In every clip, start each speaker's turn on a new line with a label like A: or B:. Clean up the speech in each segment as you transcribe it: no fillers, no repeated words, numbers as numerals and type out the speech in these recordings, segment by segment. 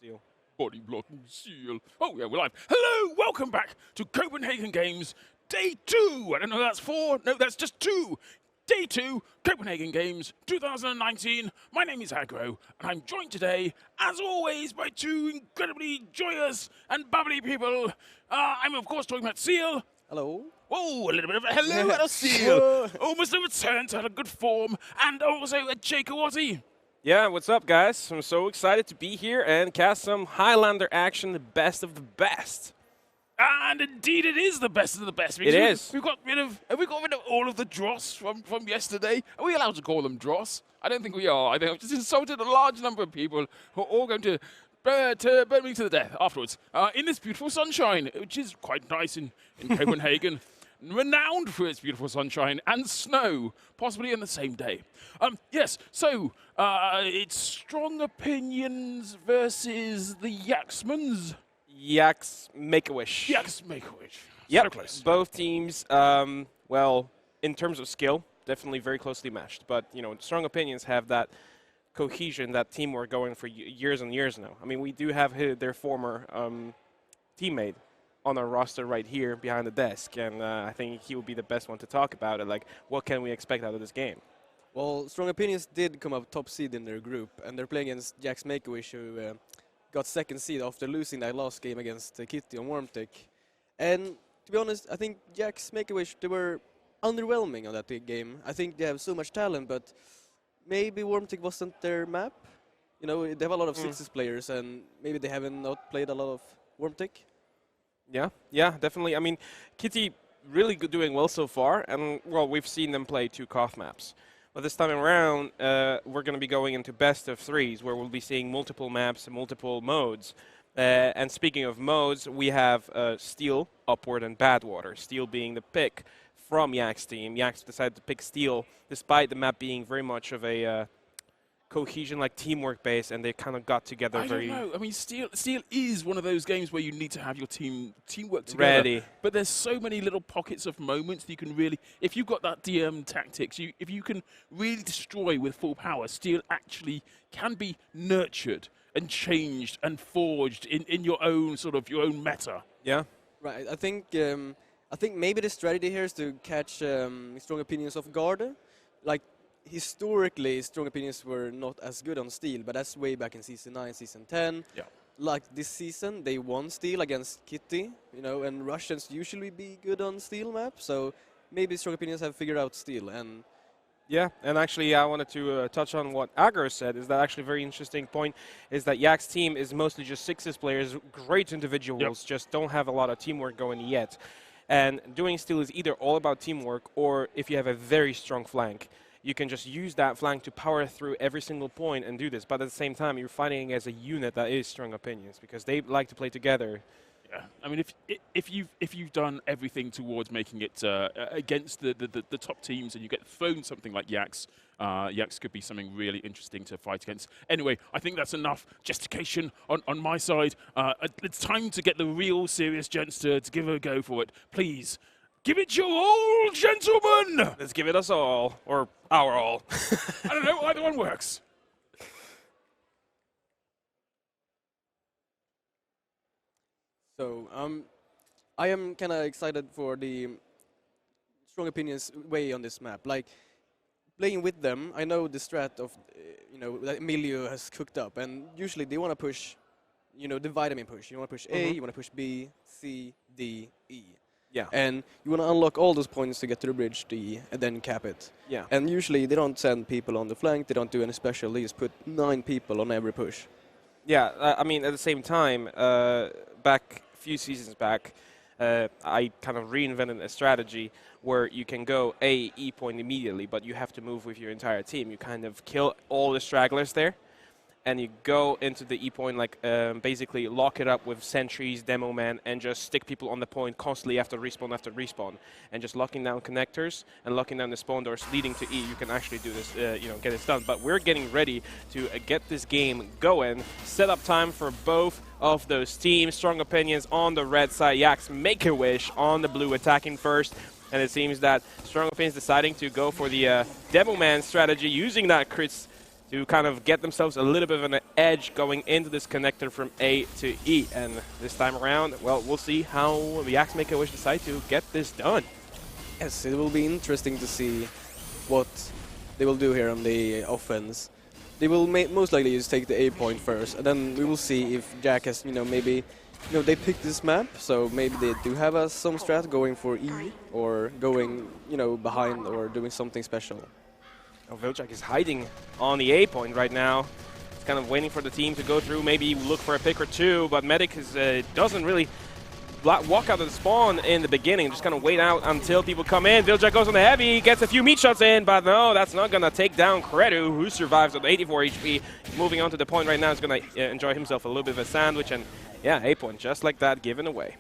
A: Seal.
B: Body blocking seal. Oh, yeah, we're live. Hello, welcome back to Copenhagen Games Day 2. I don't know, that's 4. No, that's just 2. Day 2, Copenhagen Games 2019. My name is Aggro, and I'm joined today, as always, by 2 incredibly joyous and bubbly people. I'm, of course, talking about Seal.
C: Hello.
B: Oh, a little bit of a hello at a Seal. Almost a return to a good form. And also a Jake-Awati.
A: Yeah, what's up, guys? I'm so excited to be here and cast some Highlander action, the best of the best.
B: And indeed, it is the best of the best.
A: It is.
B: Have we got rid of all of the dross from yesterday? Are we allowed to call them dross? I don't think we are. I think I've just insulted a large number of people who are all going to burn me to the death afterwards. In this beautiful sunshine, which is quite nice in Copenhagen. Renowned for its beautiful sunshine and snow, possibly in the same day. Yes, so it's Strong Opinions versus the Yaxmans.
A: Yaks Make-A-Wish.
B: Yaks Make-A-Wish.
A: Yep.
B: So close.
A: Both teams, well, in terms of skill, definitely very closely matched. But, you know, Strong Opinions have that cohesion, that teamwork going for years and years now. I mean, we do have their former teammate on our roster right here behind the desk, and I think he will be the best one to talk about it. Like, what can we expect out of this game?
C: Well, Strong Opinions did come up top seed in their group, and they're playing against Jax Make-A-Wish, who got second seed after losing that last game against Kitty on Wormtic. And to be honest, I think Jax Make-A-Wish, they were underwhelming on that game. I think they have so much talent, but maybe Wormtic wasn't their map. You know, they have a lot of Sixes players, and maybe they haven't not played a lot of Wormtic.
A: Yeah, definitely. I mean, Kitty really doing well so far, and, well, we've seen them play 2 KOF maps. But this time around, we're going to be going into best of 3s, where we'll be seeing multiple maps and multiple modes. And speaking of modes, we have Steel, Upward, and Badwater. Steel being the pick from Yak's team. Yak's decided to pick Steel, despite the map being very much of a cohesion, like teamwork base, and they kind of got together
B: I don't know. I mean, Steel is one of those games where you need to have your teamwork together.
A: Ready.
B: But there's so many little pockets of moments that you can really, if you've got that DM tactics, if you can really destroy with full power, Steel actually can be nurtured and changed and forged in your own your own meta.
A: Yeah.
C: Right. I think maybe the strategy here is to catch Strong Opinions off guard. Like, historically, Strong Opinions were not as good on Steel, but that's way back in Season 9, Season 10.
B: Yeah.
C: Like this season, they won Steel against Kitty, you know, and Russians usually be good on Steel map, so maybe Strong Opinions have figured out Steel. And
A: yeah, and actually I wanted to touch on what Aggro said, is that actually a very interesting point, is that Yak's team is mostly just Sixes players, great individuals, just don't have a lot of teamwork going yet. And doing Steel is either all about teamwork, or if you have a very strong flank, you can just use that flank to power through every single point and do this. But at the same time, you're fighting as a unit that is Strong Opinions, because they like to play together.
B: Yeah, I mean, if you've done everything towards making it against the top teams, and you get thrown something like Yaks, Yaks could be something really interesting to fight against. Anyway, I think that's enough gesticulation on my side. It's time to get the real serious gents to give it a go for it. Please, give it your all, gentlemen!
A: Let's give it us all, or our all.
B: I don't know, either one works.
C: so I am kind of excited for the Strong Opinions way on this map. Like, playing with them, I know the strat of, you know, that Emilio has cooked up, and usually they want to push, you know, the vitamin push. You want to push A, you want to push B, C, D, E.
A: Yeah.
C: And you want to unlock all those points to get to the bridge D and then cap it.
A: Yeah.
C: And usually they don't send people on the flank, they don't do any special, they just put 9 people on every push.
A: Yeah, I mean, at the same time, back a few seasons back, I kind of reinvented a strategy where you can go A, E point immediately, but you have to move with your entire team. You kind of kill all the stragglers there, and you go into the E point, like basically lock it up with sentries, demo man, and just stick people on the point constantly after respawn, and just locking down connectors and locking down the spawn doors leading to E. You can actually do this, you know, get this done. But we're getting ready to get this game going. Set up time for both of those teams. Strong Opinions on the red side, Yaks Make-A-Wish on the blue, attacking first. And it seems that Strong Opinions deciding to go for the demo man strategy, using that crits to kind of get themselves a little bit of an edge going into this connector from A to E. And this time around, well, we'll see how the Axe Make-A-Wish decide to get this done.
C: Yes, it will be interesting to see what they will do here on the offense. They will most likely just take the A point first, and then we will see if Jack has, maybe, they picked this map, so maybe they do have some strat going for E, or going, behind, or doing something special.
A: Oh, Viljack is hiding on the A point right now. He's kind of waiting for the team to go through, maybe look for a pick or two, but Medic doesn't really walk out of the spawn in the beginning, just kind of wait out until people come in. Viljack goes on the heavy, gets a few meat shots in, but no, that's not going to take down Kredu, who survives with 84 HP. Moving on to the point right now, is going to enjoy himself a little bit of a sandwich, and yeah, A point, just like that, given away.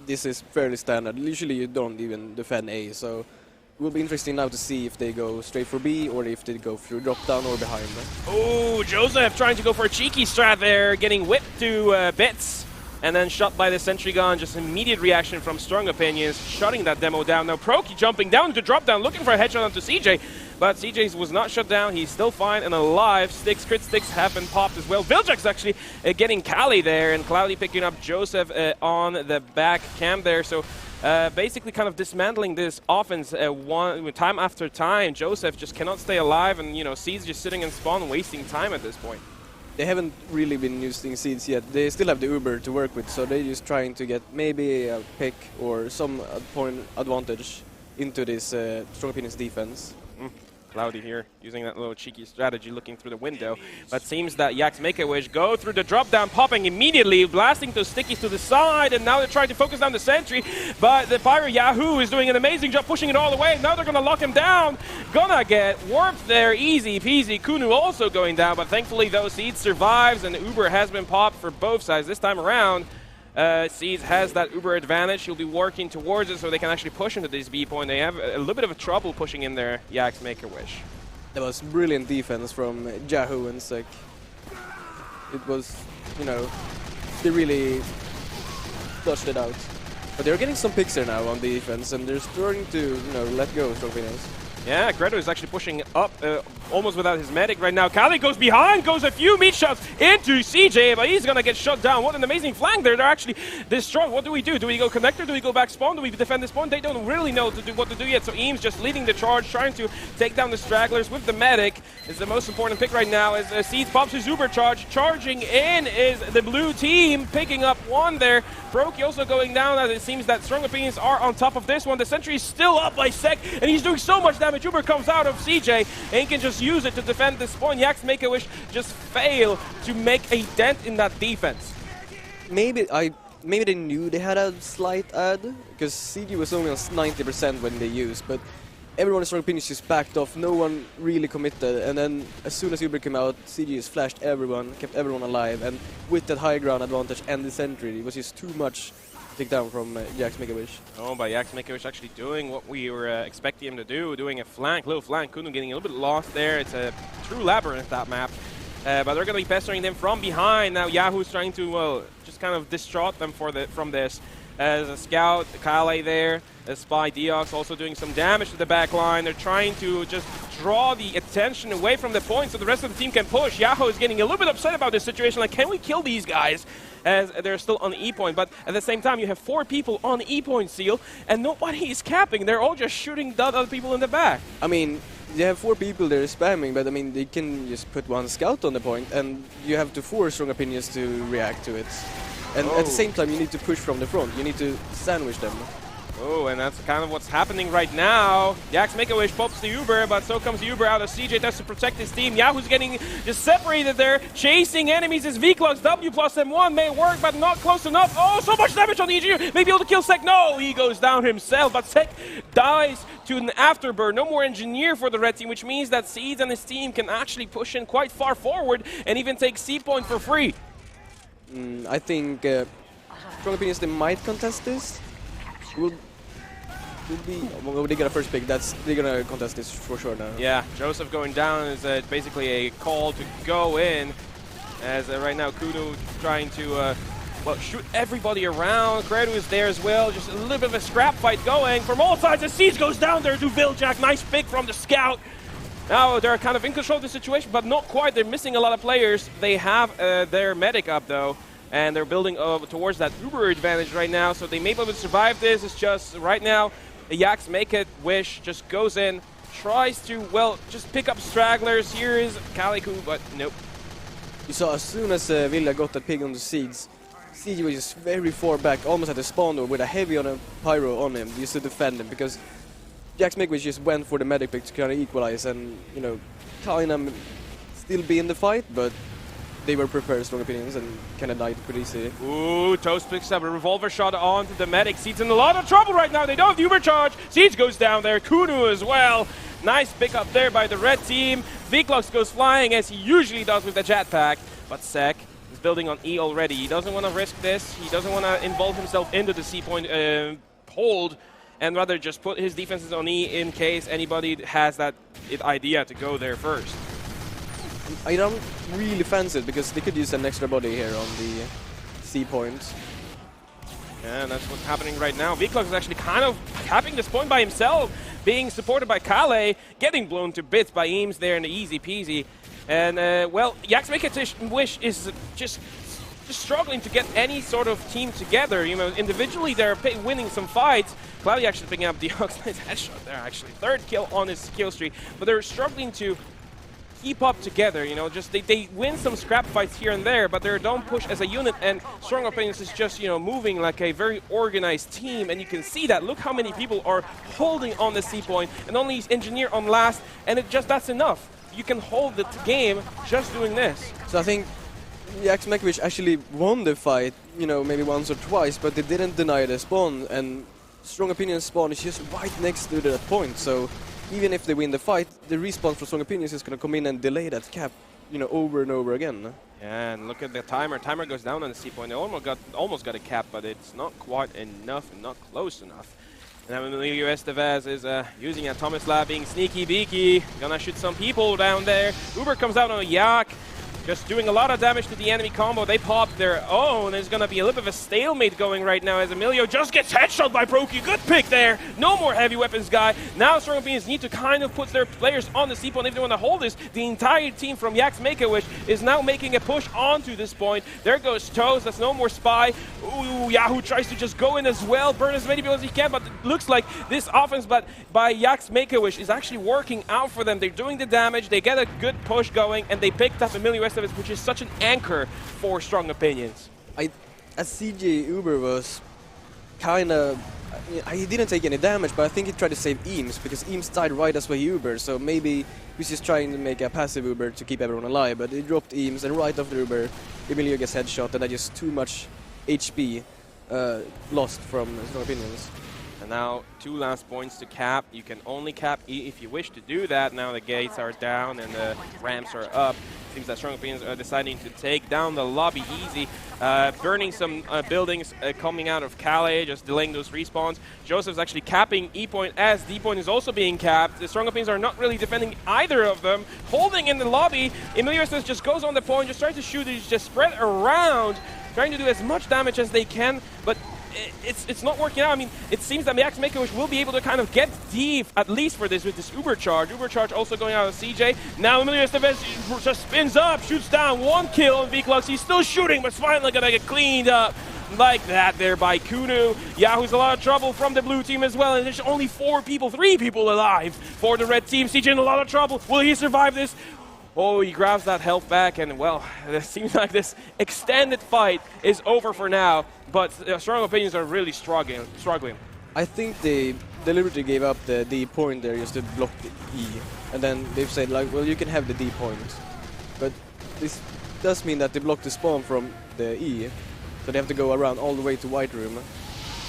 C: This is fairly standard. Usually you don't even defend A, so it will be interesting now to see if they go straight for B, or if they go through drop down or behind.
A: Oh, Joseph trying to go for a cheeky strat there, getting whipped to bits. And then shot by the sentry gun, just immediate reaction from Strong Opinions, shutting that demo down. Now Proki jumping down to drop down, looking for a headshot onto CJ, but CJ was not shut down. He's still fine and alive. Crit sticks have been popped as well. Viljack's actually getting Kali there, and Cloudy picking up Joseph on the back cam there. So basically kind of dismantling this offense time after time. Joseph just cannot stay alive, and Seeds just sitting in spawn, wasting time at this point.
C: They haven't really been using Seeds yet. They still have the Uber to work with, so they're just trying to get maybe a pick or some point advantage into this Strong Opinions defense.
A: Cloudy here, using that little cheeky strategy, looking through the window. But seems that Axe Make-A-Wish go through the drop down, popping immediately, blasting those stickies to the side, and now they're trying to focus down the sentry. But the Pyro Yahoo is doing an amazing job pushing it all the way. Now they're gonna lock him down. Gonna get warped there, easy peasy. Kunu also going down, but thankfully though, Seeds survives, and the Uber has been popped for both sides this time around. Seeds has that Uber advantage. He'll be working towards it so they can actually push into this B point. They have a little bit of a trouble pushing in there, Axe Make-A-Wish.
C: That was brilliant defense from Yahoo and Sek. It was, they really flushed it out. But they're getting some picks here now on defense, and they're starting to, let go of Strong Opinions.
A: Yeah, Kredu is actually pushing up almost without his medic right now. Kali goes behind, goes a few meat shots into CJ, but he's going to get shut down. What an amazing flank there. They're actually this strong. What do we do? Do we go connector? Do we go back spawn? Do we defend the spawn? They don't really know what to do yet. So Eames just leading the charge, trying to take down the stragglers with the medic. Is the most important pick right now as Seeds pops his Uber charge. Charging in is the blue team, picking up one there. Proki also going down as it seems that Strong Opinions are on top of this one. The sentry is still up by Sek, and he's doing so much damage. Uber comes out of CJ and can just use it to defend this point. Axe Make-A-Wish just fail to make a dent in that defense.
C: Maybe they knew they had a slight add, because CG was only on 90% when they used, but everyone in Strong Opinions just backed off. No one really committed, and then as soon as Uber came out, CG just flashed everyone, kept everyone alive, and with that high ground advantage and the sentry, it was just too much to take down from Axe Make-A-Wish.
A: Oh, but Axe Make-A-Wish actually doing what we were expecting him to do, doing a little flank. Kunu getting a little bit lost there. It's a true labyrinth, that map. But they're going to be pestering them from behind. Now Yahoo's trying to, just kind of distraught them from this. As a scout, Kale there, a spy Deox also doing some damage to the back line. They're trying to just draw the attention away from the point so the rest of the team can push. Yahoo is getting a little bit upset about this situation, like, can we kill these guys? As they're still on E point, but at the same time you have 4 people on E point seal and nobody is capping. They're all just shooting the other people in the back.
C: I mean, you have 4 people there spamming, but I mean they can just put 1 scout on the point, and you have to force Strong Opinions to react to it. And at the same time you need to push from the front. You need to sandwich them.
A: Oh, and that's kind of what's happening right now. Axe Make-A-Wish pops the Uber, but so comes the Uber out of CJ, tries to protect his team. Yahoo's getting just separated there, chasing enemies. His V-Clocks, W plus M1 may work, but not close enough. Oh, so much damage on the engineer. Maybe able to kill Sek. No, he goes down himself, but Sek dies to an afterburn. No more engineer for the red team, which means that Seeds and his team can actually push in quite far forward and even take C point for free.
C: I think Strong Opinions, they might contest this. Well, they get a first pick. They're gonna contest this for sure now.
A: Yeah, Joseph going down is basically a call to go in. As right now Kudo trying to shoot everybody around. Kredu is there as well. Just a little bit of a scrap fight going from all sides. The Seeds goes down there to Viljack. Nice pick from the scout. Now they're kind of in control of the situation, but not quite. They're missing a lot of players. They have their medic up though, and they're building towards that Uber advantage right now, so they may be able to survive this. It's just right now, Jax Make-A-Wish just goes in, tries to, well, just pick up stragglers. Here is Calico, but nope.
C: You saw as soon as Villa got that pig on the seeds, CG was just very far back, almost at the spawn door with a heavy on a pyro on him just to defend him, because Jax Make-A-Wish just went for the medic pick to kind of equalize and, you know, kind of still be in the fight, but they were prepared, strong opinions, and kind of died pretty easily.
A: Ooh, Toast picks up a revolver shot onto the medic. Seed's in a lot of trouble right now. They don't have the Uber charge. Seeds goes down there. Kunu as well. Nice pick up there by the red team. Viklox goes flying as he usually does with the jetpack, but Sek is building on E already. He doesn't want to risk this. He doesn't want to involve himself into the C point hold, and rather just put his defenses on E in case anybody has that idea to go there first.
C: I don't really fancy it because they could use an extra body here on the C point.
A: And that's what's happening right now. Viklox is actually kind of capping this point by himself, being supported by Kale, getting blown to bits by Eames there in the easy peasy. And, well, Jax Make-A-Wish is just struggling to get any sort of team together. You know, individually they're winning some fights. Cloudy actually picking up the Oxnice headshot there, actually. 3rd kill on his kill streak. But they're struggling to keep up together, you know, just they win some scrap fights here and there, but they don't push as a unit, and Strong Opinions is just, you know, moving like a very organized team, and you can see that. Look how many people are holding on the C point, and only Engineer on last, and that's enough. You can hold the game just doing this.
C: So I think Jax Make-A-Wish actually won the fight, you know, maybe once or twice, but they didn't deny the spawn, and Strong Opinions spawn is just right next to that point, so even if they win the fight, the respawn for Strong Opinions is going to come in and delay that cap, you know, over and over again.
A: Yeah, and look at the timer. Timer goes down on the C point. They almost got a cap, but it's not quite enough and not close enough. And then Emilio Estevez is using a Thomas Lab, being sneaky beaky. Gonna shoot some people down there. Uber comes out on a Yak. Just doing a lot of damage to the enemy combo. They pop their own. There's going to be a little bit of a stalemate going right now as Emilio just gets headshot by Brokey. Good pick there. No more heavy weapons guy. Now Strong Opinions need to kind of put their players on the C point if they want to hold this. The entire team from Jax Make-A-Wish is now making a push onto this point. There goes Toes. That's no more Spy. Ooh, Yahoo tries to just go in as well. Burn as many people as he can, but it looks like this offense by Jax Make-A-Wish is actually working out for them. They're doing the damage. They get a good push going, and they picked up Emilio Estevez, which is such an anchor for Strong Opinions.
C: As CJ Uber was kind of, he didn't take any damage, but I think he tried to save Eames because Eames died right as well Uber, so maybe he's just trying to make a passive Uber to keep everyone alive, but he dropped Eames, and right after Uber, Emilio gets headshot, and that just too much HP lost from Strong Opinions.
A: And now 2 last points to cap. You can only cap E if you wish to do that. Now the gates are down and the ramps are up. Seems that Strong Opinions are deciding to take down the lobby easy. Burning some buildings coming out of Calais, just delaying those respawns. Joseph's actually capping E point as D point is also being capped. The Strong Opinions are not really defending either of them. Holding in the lobby, Emilio says just goes on the point, just tries to shoot, he's just spread around, trying to do as much damage as they can, but it's not working out. I mean, it seems that Jax Make-A-Wish will be able to kind of get deep, at least for this, with this Uber charge. Uber charge also going out of CJ. Now Emilio Estevez just spins up, shoots down, 1 kill on Viklox. He's still shooting, but finally gonna get cleaned up like that there by Kunu. Yahoo's a lot of trouble from the blue team as well, and there's only 3 people alive for the red team. CJ in a lot of trouble. Will he survive this? Oh, he grabs that health back, and well, it seems like this extended fight is over for now, but Strong Opinions are really struggling.
C: I think they deliberately gave up the D point there just to block the E, and then they've said like, well, you can have the D point, but this does mean that they block the spawn from the E, so they have to go around all the way to White Room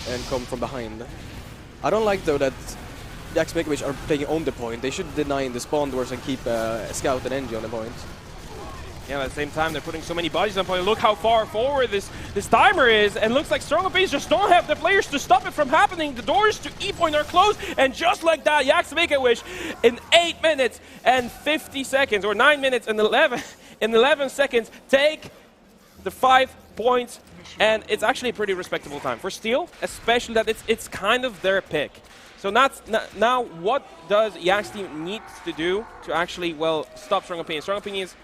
C: and come from behind. I don't like though that Jax Make-A-Wish are taking on the point. They should deny the spawn doors and keep Scout and NG on the point.
A: Yeah, at the same time, they're putting so many bodies on point. Look how far forward this timer is, and looks like Strong Opinions just don't have the players to stop it from happening. The doors to E point are closed, and just like that, Jax Make-A-Wish in 8 minutes and 50 seconds, or 9 minutes and 11 seconds, take the 5 points, and it's actually a pretty respectable time for Steel, especially that it's kind of their pick. So now what does Yak's team need to do to actually, well, stop Strong Opinions? Strong Opinions,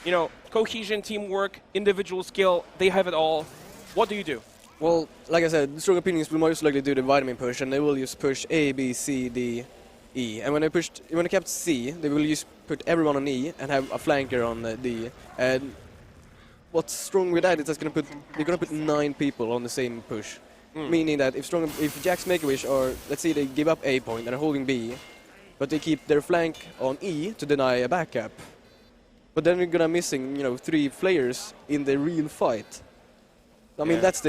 A: you know, cohesion, teamwork, individual skill, they have it all. What do you do?
C: Well, like I said, Strong Opinions will most likely do the vitamin push, and they will just push A, B, C, D, E. And when they kept C, they will just put everyone on E and have a flanker on D. And what's strong with that is they're gonna put 9 people on the same push. Meaning that if Jack's Make-A-Wish, or let's say they give up A point and are holding B, but they keep their flank on E to deny a backup. But then you're gonna missing, you know, 3 players in the real fight. I mean, that's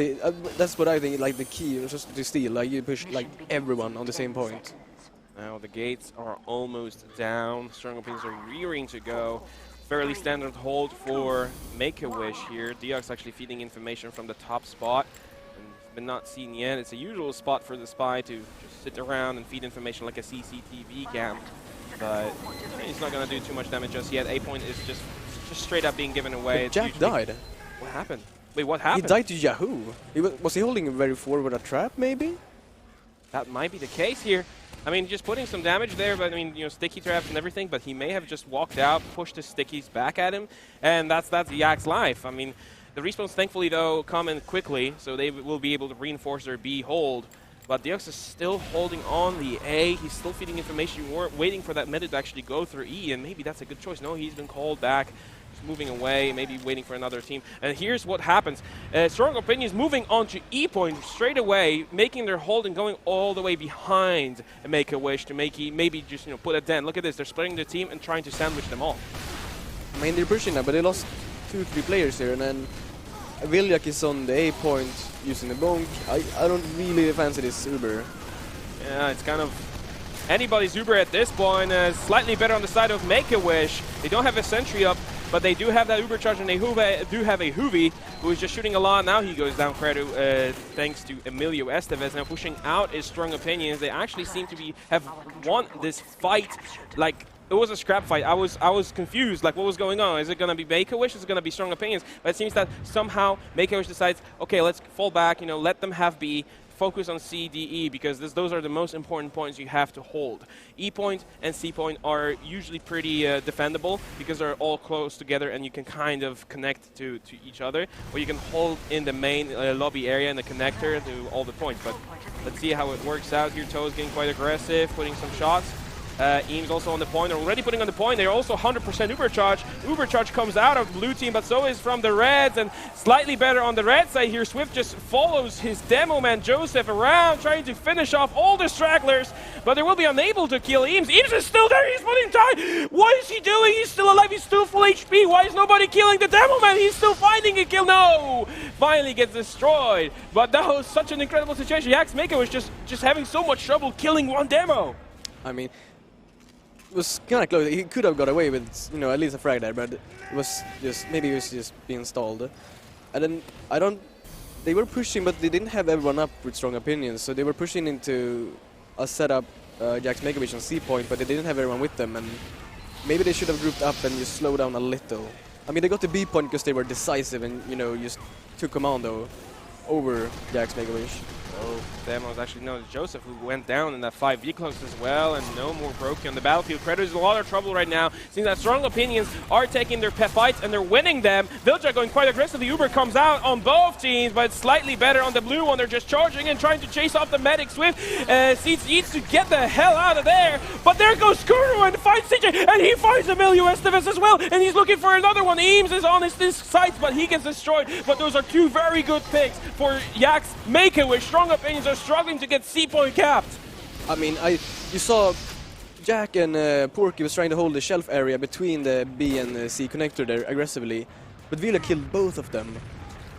C: what I think, like, the key is just to steal. Like, you push, like, everyone on the same point.
A: Now the gates are almost down. Strong Opinions are rearing to go. Fairly standard hold for Make-A-Wish here. Deox actually feeding information from the top spot. And it's been not seen yet. It's a usual spot for the spy to just sit around and feed information like a CCTV cam. But he's not going to do too much damage just yet. A point is just straight up being given away.
C: But Jack died.
A: What happened? Wait, what happened?
C: He died to Yahoo. Was he holding very forward a trap, maybe?
A: That might be the case here. I mean, just putting some damage there, but I mean, you know, sticky traps and everything, but he may have just walked out, pushed his stickies back at him, and that's Yak's life. I mean, the respawns, thankfully, though, come in quickly, so they will be able to reinforce their B hold. But Deox is still holding on the A. He's still feeding information, waiting for that method to actually go through E, and maybe that's a good choice. No, he's been called back. Moving away, maybe waiting for another team. And here's what happens. Strong Opinions moving on to E point straight away, making their hold and going all the way behind Make-A-Wish to maybe just, you know, put a dent. Look at this. They're splitting the team and trying to sandwich them all.
C: I mean, they're pushing now, but they lost 2-3 players here, and then Viljak is on the A point using the bonk. I don't really fancy this Uber.
A: Yeah, it's kind of anybody's Uber at this point. Slightly better on the side of Make-A-Wish. They don't have a sentry up, but they do have that Uber charge, and they do have a Hoovy, who is just shooting a lot. Now he goes down credit thanks to Emilio Estevez. Now pushing out is Strong Opinions. They actually seem to have won this fight. Like, it was a scrap fight. I was confused, like, what was going on? Is it going to be Make-A-Wish? Is it going to be Strong Opinions? But it seems that somehow Make-A-Wish decides, okay, let's fall back, you know, let them have B. Focus on C, D, E, because those are the most important points you have to hold. E point and C point are usually pretty defendable because they're all close together and you can kind of connect to each other, or you can hold in the main lobby area and the connector to all the points. But let's see how it works out here. Toe's getting quite aggressive, putting some shots. Eames also on the point. They're already putting on the point. They're also 100% Uber charge. Uber charge comes out of blue team, but so is from the Reds, and slightly better on the red side here. Swift just follows his demo man Joseph around, trying to finish off all the stragglers, but they will be unable to kill Eames. Eames is still there. He's putting time. What is he doing? He's still alive. He's still full HP. Why is nobody killing the demo man? He's still finding a kill. No! Finally gets destroyed. But that was such an incredible situation. Yak's Maker was just having so much trouble killing one demo.
C: I mean, it was kind of close. He could have got away with, you know, at least a frag there, but it was just, maybe he was just being stalled. And then they were pushing, but they didn't have everyone up with Strong Opinions, so they were pushing into a setup, Jack's Make-A-Wish on C point, but they didn't have everyone with them, and maybe they should have grouped up and just slowed down a little. I mean, they got the B point because they were decisive and, you know, just took commando over Jack's Make-A-Wish.
A: Oh, Demo was actually known as Joseph, who went down in that 5v close as well, and no more broken on the battlefield. Predator's in a lot of trouble right now. Seems that Strong Opinions are taking their fights and they're winning them. Vilja going quite aggressively. Uber comes out on both teams, but it's slightly better on the blue one. They're just charging and trying to chase off the medic. Swift needs to get the hell out of there, but there goes Skuru and finds CJ, and he finds Emilio Estevez as well, and he's looking for another one. Eames is on his sights, but he gets destroyed. But those are two very good picks for Yak's Make-A-Wish. Strong Opinions are struggling to get C point capped.
C: I mean, you saw Jack and Porky was trying to hold the shelf area between the B and the C connector there aggressively, but Vilja killed both of them.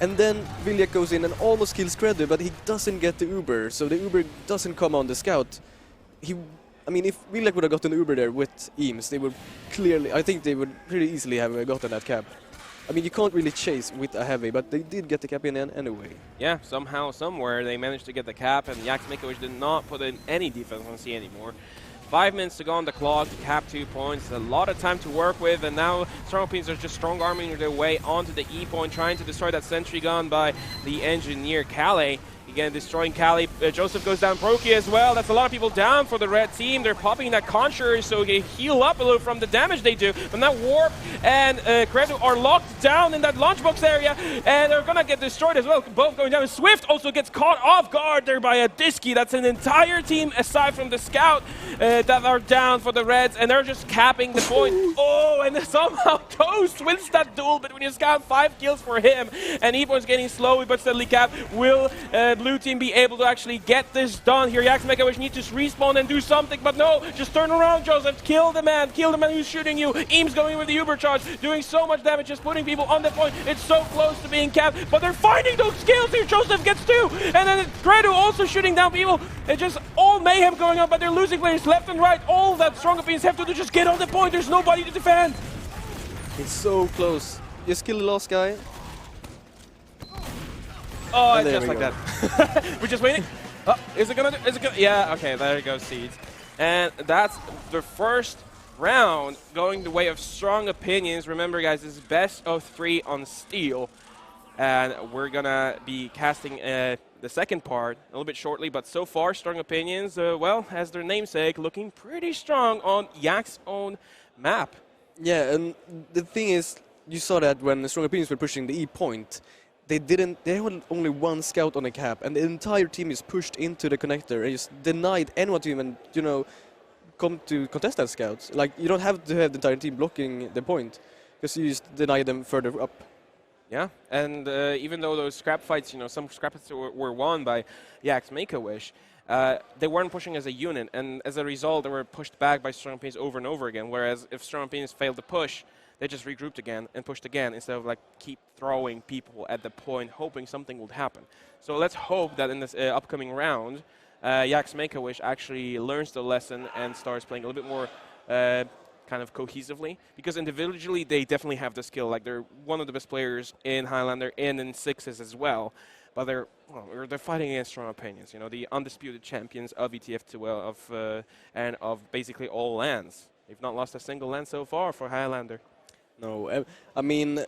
C: And then Vilja goes in and almost kills Credder, but he doesn't get the Uber, so the Uber doesn't come on the scout. I mean, if Vilja would have gotten the Uber there with Eames, they would clearly, I think they would pretty easily have gotten that cap. I mean, you can't really chase with a heavy, but they did get the cap in anyway.
A: Yeah, somehow, somewhere, they managed to get the cap, and Yak's Make-A-Wish did not put in any defense on C anymore. 5 minutes to go on the clock to cap 2 points. A lot of time to work with, and now Strong Opinions are just strong-arming their way onto the E point, trying to destroy that sentry gun by the engineer Calais. Again, destroying Cali. Joseph goes down. Proki as well. That's a lot of people down for the red team. They're popping that Conjurer, so they heal up a little from the damage they do. But now Warp and Credo are locked down in that launchbox area, and they're gonna get destroyed as well. Both going down. Swift also gets caught off guard there by a Disky. That's an entire team aside from the Scout that are down for the Reds, and they're just capping the point. Oh, and somehow Toast wins that duel between his Scout. 5 kills for him, and Evo's getting slowly but steadily capped. Will blue team be able to actually get this done here? Jax Make-A-Wish needs to respawn and do something, but no, just turn around, Joseph. Kill the man who's shooting you. Eames going with the Uber charge, doing so much damage, just putting people on the point. It's so close to being capped, but they're finding those skills here. Joseph gets 2, and then Credo also shooting down people. It's just all mayhem going on, but they're losing players left and right. All that strong opinions have to do just get on the point. There's nobody to defend.
C: It's so close. Just kill the last guy.
A: Oh, and just like that. We're just waiting. Oh, is it gonna? Yeah. Okay. There goes Seeds, and that's the first round going the way of strong opinions. Remember, guys, this is best of 3 on Steel, and we're gonna be casting the second part a little bit shortly. But so far, strong opinions, well, as their namesake, looking pretty strong on Yak's own map.
C: Yeah, and the thing is, you saw that when the strong opinions were pushing the E point. They had only 1 scout on the cap, and the entire team is pushed into the connector and just denied anyone to even, come to contest that scout. Like, you don't have to have the entire team blocking the point, because you just deny them further up.
A: Yeah, and even though those scrap fights, some scrap fights were won by Jax Make-A-Wish, they weren't pushing as a unit, and as a result, they were pushed back by Strong Opinions over and over again, whereas if Strong Opinions failed to push, they just regrouped again and pushed again instead of keep throwing people at the point, hoping something would happen. So let's hope that in this upcoming round, Jax Make-A-Wish actually learns the lesson and starts playing a little bit more kind of cohesively, because individually they definitely have the skill. They're one of the best players in Highlander and in Sixes as well. But they're fighting against Strong Opinions, the undisputed champions of ETF2 and of basically all lands. They've not lost a single land so far for Highlander.
C: No, I mean,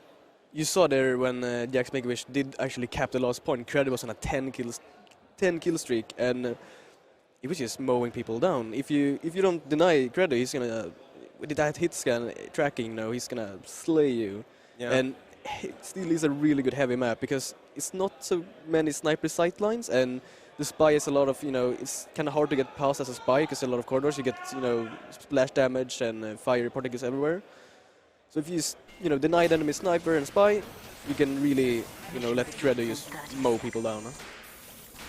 C: you saw there when Jax Make-A-Wish did actually cap the last point. Credo was on a 10 kill streak, and he was just mowing people down. If you don't deny Credo, he's gonna with that hit scan tracking. He's gonna slay you. Yeah. And it still is a really good heavy map because it's not so many sniper sight lines, and the spy is a lot of it's kind of hard to get past as a spy because a lot of corridors you get splash damage and fire particles everywhere. So if you deny the enemy sniper and spy, you can really let Credo just mow people down. Huh?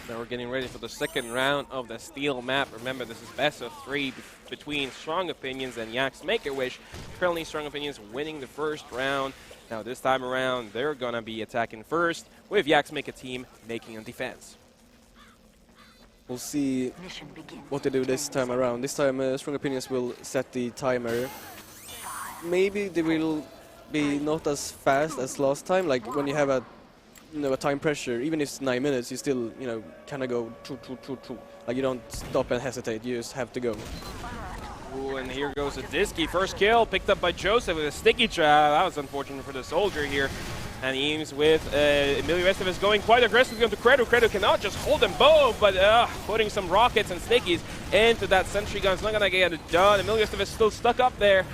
A: Now we're getting ready for the second round of the Steel map. Remember, this is best of 3 between Strong Opinions and Jax Make-A-Wish. Currently, Strong Opinions winning the first round. Now this time around, they're gonna be attacking first, with Jax Make-A-Team making a defense.
C: We'll see what they do this time around. This time, Strong Opinions will set the timer. Maybe they will be not as fast as last time. Like when you have a time pressure, even if it's 9 minutes, you still kind of go choo. Like you don't stop and hesitate. You just have to go.
A: Ooh, and here goes a Disky. First kill picked up by Joseph with a sticky trap. That was unfortunate for the soldier here. And Eames with Emilio Estevez going quite aggressively onto Credo. Credo cannot just hold them both, but putting some rockets and stickies into that sentry gun. It's not going to get it done. Emilio Estevez still stuck up there.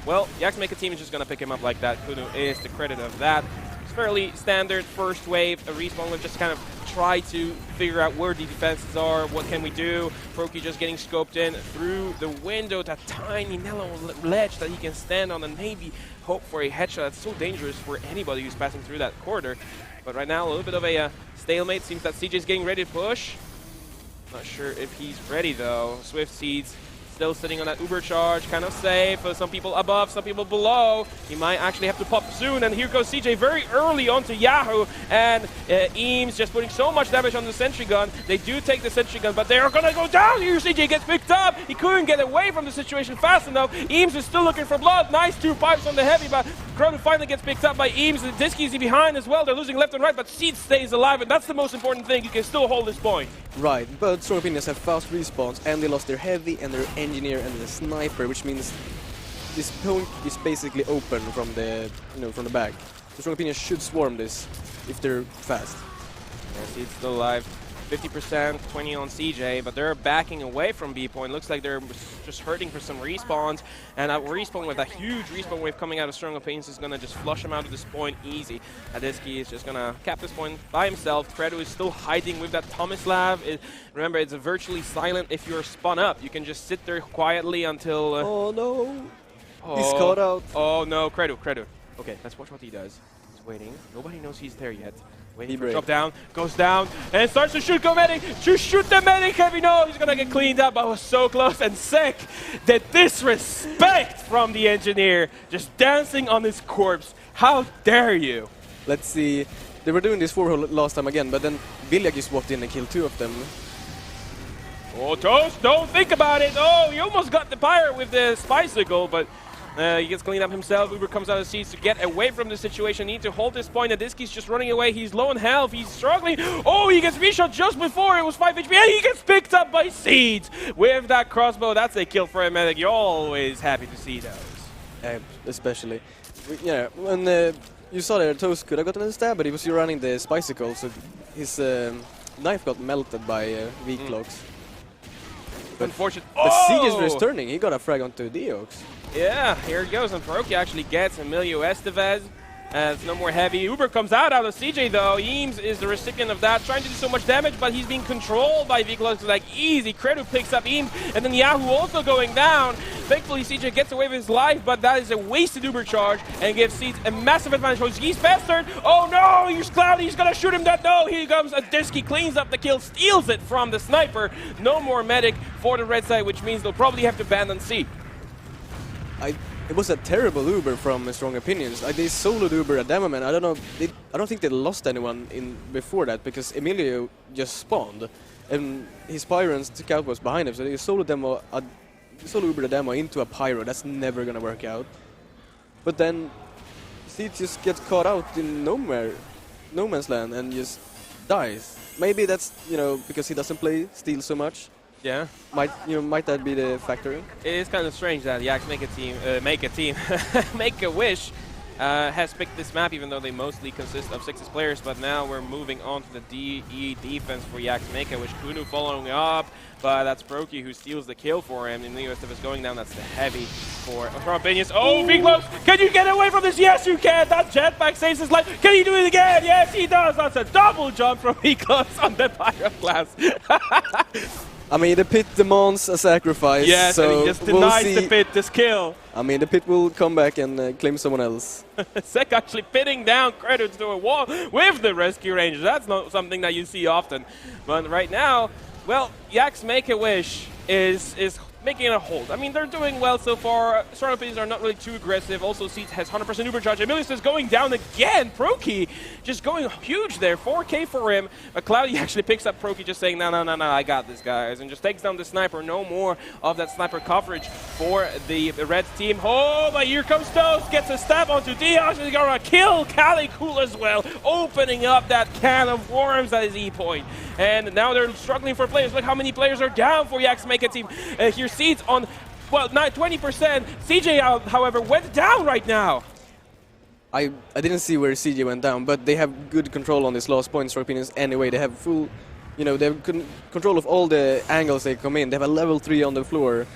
A: Well, Jax Make-A-Team is just going to pick him up like that. Kuno is the credit of that. It's fairly standard first wave. A respawn will just kind of try to figure out where the defenses are. What can we do? Proki just getting scoped in through the window. That tiny narrow ledge that he can stand on and maybe hope for a headshot. That's so dangerous for anybody who's passing through that corridor. But right now, a little bit of a stalemate. Seems that CJ is getting ready to push. Not sure if he's ready though. Swift Seeds still sitting on that Uber charge, kind of safe. Some people above, some people below. He might actually have to pop soon. And here goes CJ very early onto Yahoo. And Eames just putting so much damage on the sentry gun. They do take the sentry gun, but they are going to go down here. CJ gets picked up. He couldn't get away from the situation fast enough. Eames is still looking for blood. Nice 2 pipes on the heavy, but Cronin finally gets picked up by Eames. The Disky's behind as well. They're losing left and right, but Seed stays alive, and that's the most important thing. You can still hold this point.
C: Right, but Strong Opinions have fast respawns, and they lost their heavy and their engineer and the sniper, which means this point is basically open from the from the back. So Strong Opinions should swarm this if they're fast.
A: Yeah, Seed's still alive. 50%, 20 on CJ, but they're backing away from B point. Looks like they're just hurting for some respawns, and a respawn with a huge respawn wave coming out of Strong Opinions is gonna just flush him out of this point easy. Adiski is just gonna cap this point by himself. Credo is still hiding with that Tomislav. Remember, it's virtually silent if you're spun up. You can just sit there quietly until...
C: oh no! He's caught out.
A: Oh no, Credo. Okay, let's watch what he does. He's waiting. Nobody knows he's there yet. Waiting for drop down, goes down, and starts to shoot medic. Shoot the medic, heavy. No, he's gonna get cleaned up. I was so close, and sick. The disrespect from the engineer, just dancing on his corpse. How dare you?
C: Let's see. They were doing this 4-hole last time again, but then Vilja just walked in and killed 2 of them.
A: Oh, Toast, don't think about it. Oh, he almost got the pirate with the bicycle, but he gets cleaned up himself. Uber comes out of the seats to get away from the situation. Need to hold this point. Adiski's just running away. He's low on health. He's struggling. Oh, he gets reshot just before. It was 5 HP. And he gets picked up by Seeds with that crossbow. That's a kill for a medic. You're always happy to see those.
C: Especially. Yeah, when you saw there, Toast could have gotten a stab, but he was running the bicycle, so his knife got melted by V-clocks.
A: Unfortunate.
C: But Siege is returning. He got a frag onto Deox.
A: Yeah, here it goes. And Paroki actually gets Emilio Estevez. It's no more heavy. Uber comes out of CJ though. Eames is the recipient of that, trying to do so much damage, but he's being controlled by V-Clocks like easy. Credo picks up Eames, and then Yahoo also going down. Thankfully, CJ gets away with his life, but that is a wasted Uber charge and gives Seeds a massive advantage. He's faster. Oh no, he's Cloudy. He's gonna shoot him dead. No, here comes Adiski, cleans up the kill, steals it from the sniper. No more medic for the red side, which means they'll probably have to abandon C.
C: It was a terrible Uber from Strong Opinions. They soloed Uber at Demoman. I don't know. I don't think they lost anyone in before that because Emilio just spawned, and his Pyron's scout was behind him. So they soloed Uber the demo into a Pyro. That's never gonna work out. But then he just gets caught out in no man's land and just dies. Maybe that's because he doesn't play Steel so much.
A: Yeah.
C: Might that be the factor?
A: It is kind of strange that Yaks Make a Wish has picked this map, even though they mostly consist of 6 players. But now we're moving on to the DE defense for Yaks Make a Wish. Kunu following up, but that's Broky who steals the kill for him. And the US is going down. That's the heavy for Opinions. Oh, V-Close, can you get away from this? Yes, you can. That jetpack saves his life. Can he do it again? Yes, he does. That's a double jump from V-Close on the Pyro class.
C: I mean, the pit demands a sacrifice.
A: Yes,
C: so
A: and he just denies the pit this kill.
C: I mean, the pit will come back and claim someone else.
A: Sek actually pitting down credits to a wall with the rescue ranger. That's not something that you see often. But right now, well, Yaks Make a Wish is making a hold. I mean, they're doing well so far. Strong Opinions are not really too aggressive. Also, Seeds has 100% Uber charge. Emilius is going down again. Proki just going huge there. 4K for him. Cloudy actually picks up Proki, just saying, no, I got this, guys. And just takes down the sniper. No more of that sniper coverage for the red team. Oh, but here comes Toast. Gets a stab onto Diaz. He's going to kill Cali Cool as well. Opening up that can of worms that is E-Point. And now they're struggling for players. Look how many players are down for Yaks Make a Team. Here's Seeds on, well, 20%. CJ, however, went down right now.
C: I didn't see where CJ went down, but they have good control on this last point, Strong Opinions, anyway. They have full, they have control of all the angles they come in. They have a level 3 on the floor.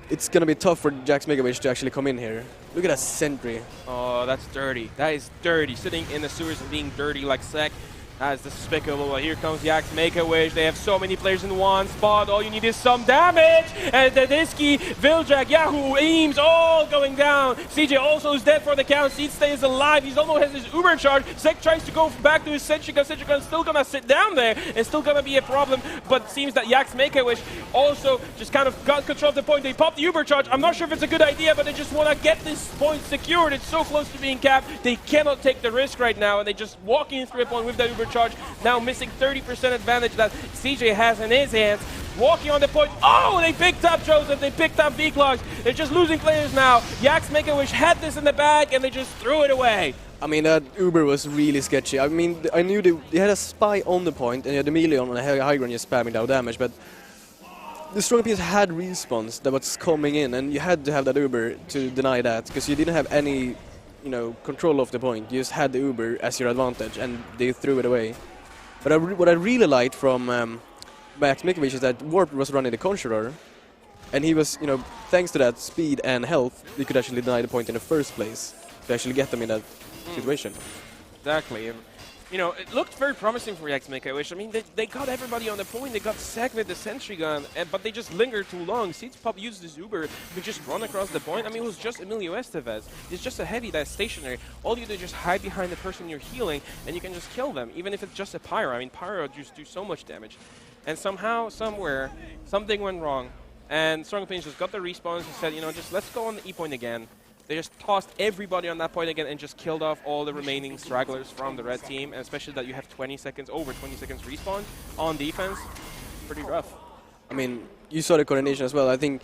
C: It's going to be tough for Yaks Make a Wish to actually come in here. Look at that sentry.
A: Oh, that's dirty. That is dirty. Sitting in the sewers and being dirty like Sek. That is despicable. Here comes Yaks Make a Wish. They have so many players in one spot. All you need is some damage. And Dadiski, Viljak, Yahoo, Eames, all going down. CJ also is dead for the count. Seed stays alive. He's almost has his Uber charge. Sek tries to go back to his Sentry Gun. Sentry Gun's still going to sit down there. It's still going to be a problem. But it seems that Yaks Make a Wish also just kind of got control of the point. They popped the Uber charge. I'm not sure if it's a good idea, but they just want to get this point secured. It's so close to being capped. They cannot take the risk right now. And they just walking through a point with that Uber charge, now missing 30% advantage that CJ has in his hands. Walking on the point. Oh, they picked up Joseph. They picked up V-Clogs. They're just losing players now. Yaks Make a Wish had this in the bag and they just threw it away.
C: I mean, that Uber was really sketchy. I mean, I knew they had a spy on the point and they had Emilio on a high ground just spamming down damage, but the Strong Opinions had respawns that was coming in and you had to have that Uber to deny that because you didn't have any control of the point. You just had the Uber as your advantage, and they threw it away. But what I really liked from Max Mikovic is that Warp was running the Conjurer, and he was, thanks to that speed and health, we could actually deny the point in the first place to actually get them in that situation.
A: Exactly. And, it looked very promising for Jax Mikovic. I mean, they got everybody on the point. They got Seg with the sentry gun, but they just lingered too long. Seeds Pop used his Uber to just run across the point. I mean, it was just Emilio Estevez. It's just a heavy that's stationary. All you do is just hide behind the person you're healing, and you can just kill them, even if it's just a Pyro. I mean, Pyro just do so much damage. And somehow, somewhere, something went wrong. And Strong Opinions just got the respawns and said, just let's go on the E point again. They just tossed everybody on that point again and just killed off all the remaining stragglers from the red team, and especially that you have over 20 seconds respawn on defense. Pretty rough.
C: I mean, you saw the coordination as well. I think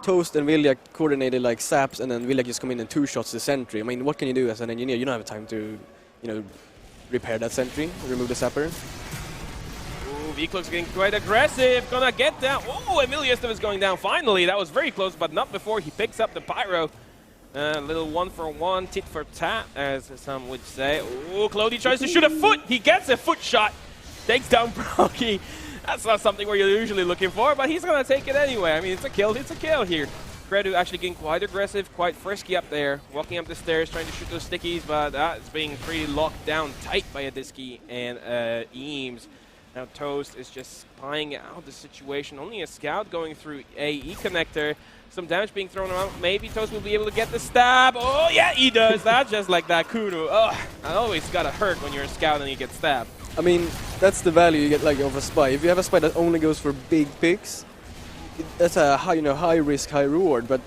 C: Toast and Villiak coordinated like Saps, and then Villiak just come in and 2 shots the sentry. I mean, what can you do as an engineer? You don't have time to, repair that sentry, remove the sapper.
A: Ooh, V-Cloak's getting quite aggressive. Gonna get down. Oh, Emilio Estevez going down finally. That was very close, but not before he picks up the Pyro. A little 1-for-1, tit for tat, as some would say. Oh, Clody tries to shoot a foot. He gets a foot shot. Takes down Brocky. That's not something we're usually looking for, but he's going to take it anyway. I mean, it's a kill here. Credu actually getting quite aggressive, quite frisky up there. Walking up the stairs, trying to shoot those stickies, but that's being pretty locked down tight by Adiski and Eames. Now Toast is just spying out the situation. Only a scout going through AE connector. Some damage being thrown around. Maybe Toast will be able to get the stab. Oh, yeah, he does that, just like that. Kuno. Ugh, I always gotta hurt when you're a scout and you get stabbed.
C: I mean, that's the value you get of a spy. If you have a spy that only goes for big picks, that's a high risk, high reward. But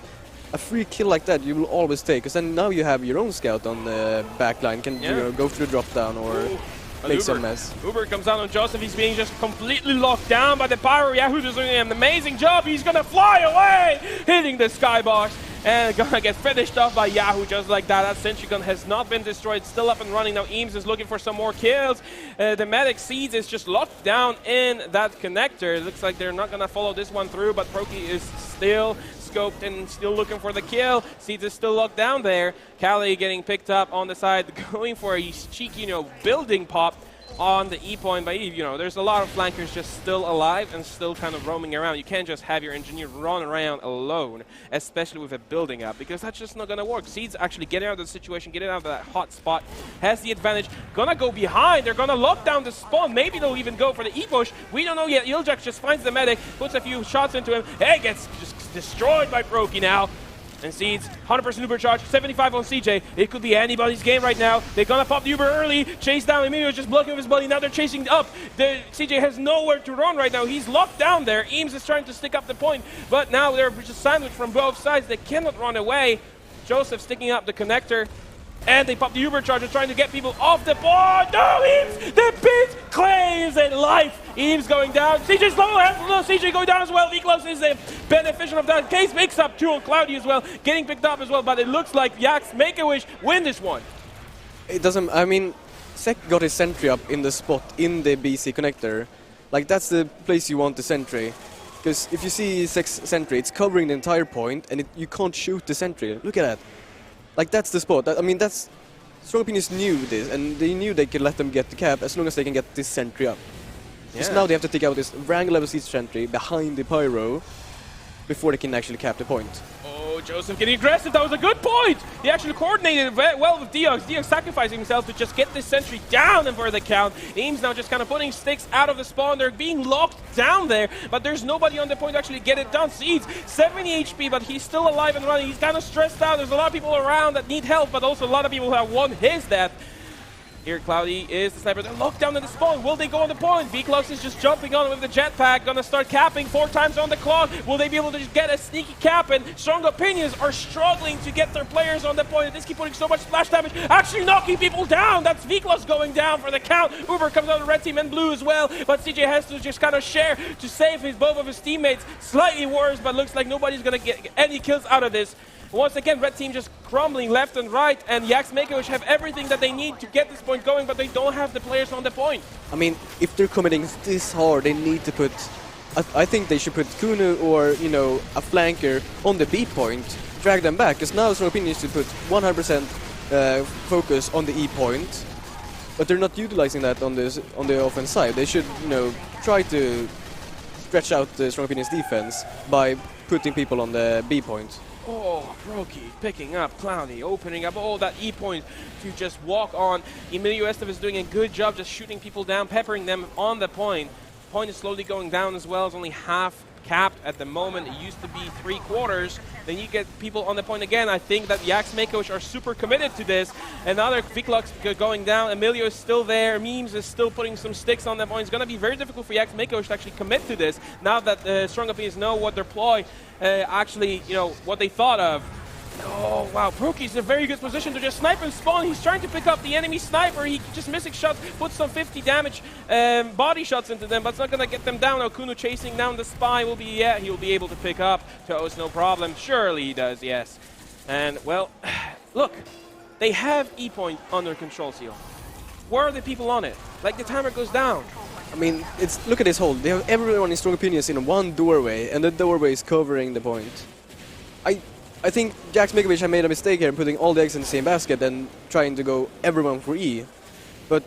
C: a free kill like that, you will always take. Because then now you have your own scout on the back line. Can go through the drop down or make some mess.
A: Uber comes out on Joseph. He's being just completely locked down by the Pyro. Yahoo is doing an amazing job. He's gonna fly away, hitting the skybox, and gonna get finished off by Yahoo just like that. That sentry gun has not been destroyed, still up and running. Now Eames is looking for some more kills. The medic Seeds is just locked down in that connector. It looks like they're not gonna follow this one through, but Proki is still scoped and still looking for the kill. Seeds is still locked down there. Callie getting picked up on the side, going for a cheeky, building pop on the E point. But there's a lot of flankers just still alive and still kind of roaming around. You can't just have your engineer run around alone, especially with a building up, because that's just not gonna work. Seeds actually getting out of the situation, getting out of that hot spot, has the advantage. Gonna go behind. They're gonna lock down the spawn. Maybe they'll even go for the E push. We don't know yet. Iljax just finds the medic, puts a few shots into him. Hey, gets just destroyed by Proki now. And Seeds, 100% Uber charge, 75 on CJ. It could be anybody's game right now. They're gonna pop the Uber early, chase down Emilio, just blocking with his buddy. Now they're chasing up. CJ has nowhere to run right now. He's locked down there. Eames is trying to stick up the point, but now they're just sandwiched from both sides. They cannot run away. Joseph sticking up the connector. And they pop the Uber charger, trying to get people off the board. No, Eames! The pit claims it life. Eames going down. CJ's low. CJ going down as well. V-Close is a beneficial of that. Case picks up 2 on Cloudy as well. Getting picked up as well, but it looks like Jax Make-A-Wish win this one.
C: It doesn't, I mean, Sek got his sentry up in the spot in the BC connector. Like, that's the place you want the sentry. Because if you see Sek's sentry, it's covering the entire point, and you can't shoot the sentry. Look at that. Like, that's the spot. I mean, that's... Strong Opinions knew this, and they knew they could let them get the cap as long as they can get this sentry up. Because now they have to take out this Wrangler level siege sentry behind the Pyro before they can actually cap the point.
A: Oh, Joseph getting aggressive. That was a good point. He actually coordinated well with Deox. Deox sacrificing himself to just get this sentry down and for the count. Eames now just kind of putting sticks out of the spawn. They're being locked down there, but there's nobody on the point to actually get it done. Seeds, 70 HP, but he's still alive and running. He's kind of stressed out. There's a lot of people around that need help, but also a lot of people who have won his death. Here Cloudy is the sniper. They're locked down in the spawn. Will they go on the point? V-Close is just jumping on with the jetpack. Gonna start capping 4 times on the clock. Will they be able to just get a sneaky cap? And Strong Opinions are struggling to get their players on the point. They keep putting so much splash damage, actually knocking people down. That's V-Close going down for the count. Uber comes out of the red team and blue as well. But CJ has to just kind of share to save both of his teammates. Slightly worse, but looks like nobody's gonna get any kills out of this. Once again, red team just crumbling left and right, and Jax Make-A-Wish have everything that they need to get this point going, but they don't have the players on the point.
C: I mean, if they're committing this hard, they need to put... I think they should put Kuno or, a flanker on the B point, drag them back, because now Strong Opinions should put 100% focus on the E point, but they're not utilizing that on the offense side. They should, try to stretch out the Strong Opinions defense by putting people on the B point.
A: Oh, Brokey picking up Cloudy, opening up all that E point to just walk on. Emilio Esteve is doing a good job just shooting people down, peppering them on the point. Point is slowly going down as well. It's only half capped at the moment. It used to be 3/4. Then you get people on the point again. I think that Jax Makewish are super committed to this. Another Viklux going down. Emilio is still there. Memes is still putting some sticks on that point. It's going to be very difficult for Jax Makewish to actually commit to this. Now that Strong Opinions know what their ploy, actually, what they thought of. Oh, wow. Brokey's in a very good position to just snipe and spawn. He's trying to pick up the enemy sniper. He just missing shots, puts some 50 damage body shots into them, but it's not going to get them down. Okuno chasing down the spy will be, he'll be able to pick up Toes, no problem. Surely he does, yes. And, well, look, they have E point under control, Seal. Where are the people on it? Like, the timer goes down.
C: I mean, look at this hold. They have everyone in Strong Opinions in one doorway, and the doorway is covering the point. I think Jax Makewish had made a mistake here putting all the eggs in the same basket and trying to go everyone for E. But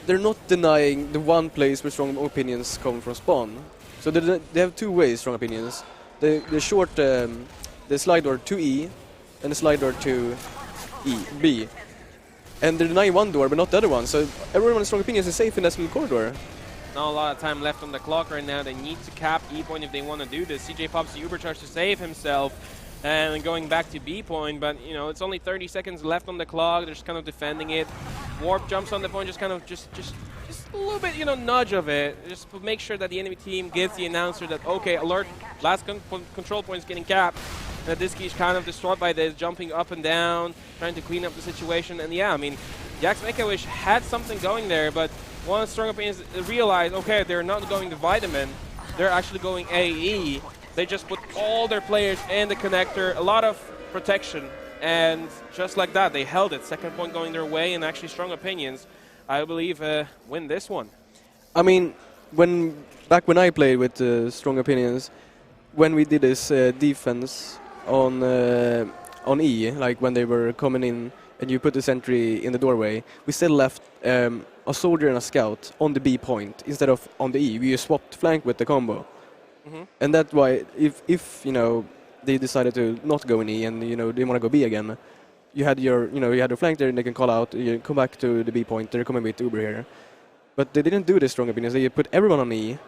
C: they're not denying the one place where Strong Opinions come from spawn. So they have two ways, Strong Opinions. The short, the slide door to E, and the slide door to B. And they're denying one door, but not the other one. So everyone in Strong Opinions is safe in that little corridor.
A: Not a lot of time left on the clock right now. They need to cap E point if they want to do this. CJ pops the Uber charge to save himself. And going back to B point, but it's only 30 seconds left on the clock. They're just kind of defending it. Warp jumps on the point, just kind of just a little bit, nudge of it. Just to make sure that the enemy team gives the announcer that, okay, alert, last control point is getting capped. And Disky is kind of distraught by this, jumping up and down, trying to clean up the situation. And yeah, I mean, Jax Makewish had something going there, but once Strong Opinions realized, okay, they're not going to Vitamin, they're actually going AE. They just put all their players in the connector, a lot of protection, and just like that, they held it. Second point going their way, and actually Strong Opinions, I believe, win this one.
C: I mean, back when I played with Strong Opinions, when we did this defense on E, like when they were coming in and you put the sentry in the doorway, we still left a soldier and a scout on the B point instead of on the E. We swapped flank with the combo. And that's why if they decided to not go in E and they want to go B again, you had your flank there and they can call out, you come back to the B point, they're coming with Uber here. But they didn't do this, Strong Opinions. They put everyone on E,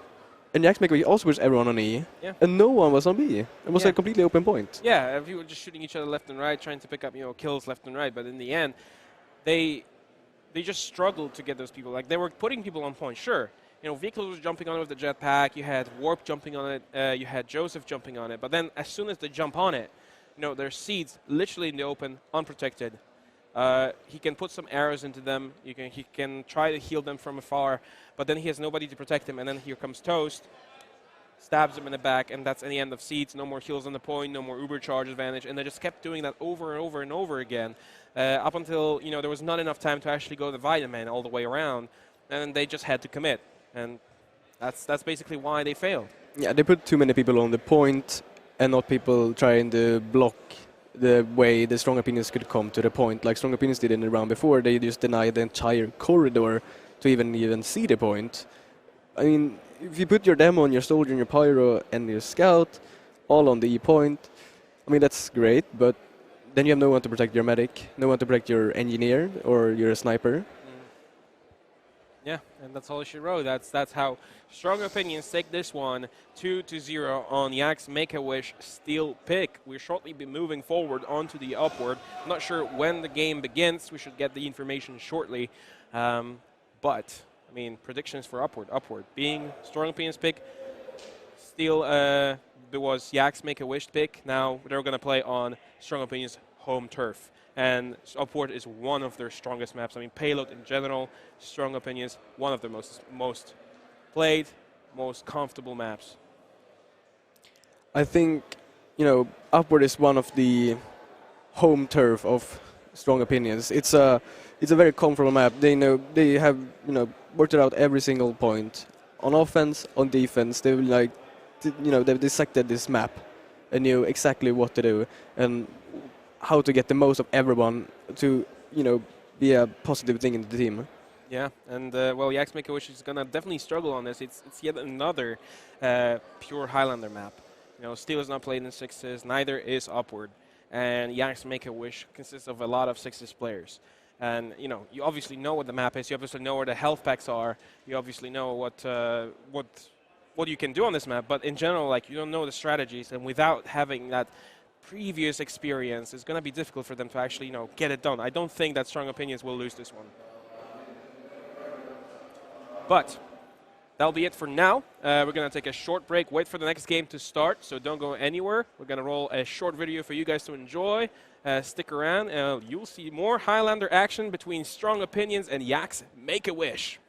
C: and Jax Makewish also puts everyone on E, and no one was on B. It was a completely open point.
A: Yeah, if you were just shooting each other left and right, trying to pick up kills left and right, but in the end, they just struggled to get those people. Like, they were putting people on point, sure. Vehicles was jumping on it with the jetpack. You had Warp jumping on it. You had Joseph jumping on it. But then as soon as they jump on it, there's seeds literally in the open, unprotected. He can put some arrows into them. He can try to heal them from afar. But then he has nobody to protect him. And then here comes Toast, stabs him in the back, and that's the end of seeds. No more heals on the point, no more Uber charge advantage. And they just kept doing that over and over and over again up until there was not enough time to actually go the Vitamin all the way around. And they just had to commit. And that's basically why they failed.
C: Yeah, they put too many people on the point and not people trying to block the way the Strong Opinions could come to the point. Like Strong Opinions did in the round before, they just denied the entire corridor to even see the point. I mean, if you put your demo and your soldier and your pyro and your scout all on the E point, I mean, that's great, but then you have no one to protect your medic, no one to protect your engineer or your sniper.
A: Yeah, and that's all she wrote. That's how Strong Opinions take this one 2-0 on Jax Makewish Steel pick. We'll shortly be moving forward onto the Upward. I'm not sure when the game begins. We should get the information shortly. But, I mean, predictions for Upward. Being Strong Opinions pick, Steel was Jax Makewish pick. Now they're going to play on Strong Opinions home turf. And Upward is one of their strongest maps. I mean, Payload in general, Strong Opinions, one of their most played, most comfortable maps.
C: I think, Upward is one of the home turf of Strong Opinions. It's a very comfortable map. They have worked it out every single point on offense, on defense. They've they've dissected this map and knew exactly what to do and how to get the most of everyone to be a positive thing in the team.
A: Yeah, and well, Yaks Make-A-Wish is gonna definitely struggle on this. It's yet another pure Highlander map. You know, Steel is not played in sixes, neither is Upward, and Yaks Make-A-Wish consists of a lot of sixes players. And you know, you obviously know what the map is. You obviously know where the health packs are. You obviously know what you can do on this map. But in general, like you don't know the strategies, and without having that previous experience, it's gonna be difficult for them to actually get it done. I don't think that Strong Opinions will lose this one. But that'll be it for now. We're going to take a short break, wait for the next game to start, so don't go anywhere. We're going to roll a short video for you guys to enjoy. Stick around, and you'll see more Highlander action between Strong Opinions and Yaks Make-A-Wish.